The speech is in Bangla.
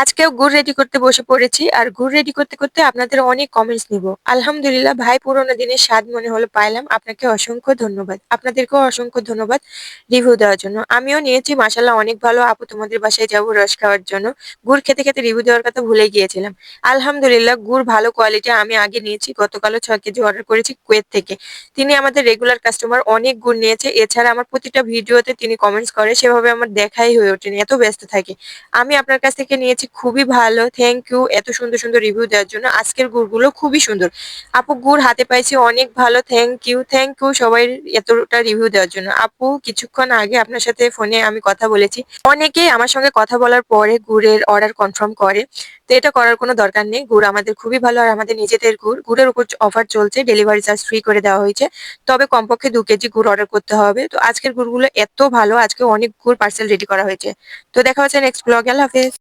আজকেও গুড় রেডি করতে বসে পড়েছি। আর গুড় রেডি করতে, করতে আপনাদের অনেক কমেন্টস নিবো। আলহামদুলিল্লাহ ভাই পুরোনো দিনের স্বাদ মনে হলো পাইলাম। আপনাকে অসংখ্য ধন্যবাদ। আপনাদেরকেও অসংখ্য ধন্যবাদ রিভিউ দেওয়ার জন্য। আমিও নিয়েছি মাশাআল্লাহ অনেক ভালো। আপু তোমাদের বাসায় যাবো রস খাওয়ার জন্য। গুড় খেতে, খেতে রিভিউ দেওয়ার কথা ভুলে গিয়েছিলাম। আলহামদুলিল্লাহ গুড় ভালো কোয়ালিটি। আমি আগে নিয়েছি। গতকালও ৬ কেজি অর্ডার করেছি কুয়েত থেকে। তিনি আমাদের রেগুলার কাস্টমার। অনেক গুড় নিয়েছে। এছাড়া আমার প্রতিটা ভিডিওতে তিনি কমেন্টস করে। সেভাবে আমার দেখাই হয়ে ওঠেনি। এত ব্যস্ত থাকি। আমি আপনার কাছ থেকে নিয়েছি খুবই ভালো। থ্যাংক ইউ এত সুন্দর, সুন্দর রিভিউ দেওয়ার জন্য। আজকের গুড়গুলো খুবই সুন্দর। আপু গুড় হাতে পাইছি অনেক ভালো। থ্যাংক ইউ সবাই এতটা রিভিউ দেওয়ার জন্য। আপু কিছুক্ষণ আগে আপনার সাথে ফোনে আমি কথা বলেছি। অনেকেই আমার সঙ্গে কথা বলার পরে গুড়ের অর্ডার কনফার্ম করে। তো এটা করার কোনো দরকার নেই। গুড় আমাদের খুবই ভালো আর আমাদের নিজেদের গুড়। গুড়ের উপর অফার চলছে। ডেলিভারি চার্জ ফ্রি করে দেওয়া হয়েছে। তবে কমপক্ষে ২ কেজি গুড় অর্ডার করতে হবে। তো আজকের গুড়গুলো এত ভালো। আজকে অনেক গুড় পার্সেল রেডি করা হয়েছে। তো দেখা হচ্ছে নেক্সট ব্লগে। আল্লাহ হাফেজ।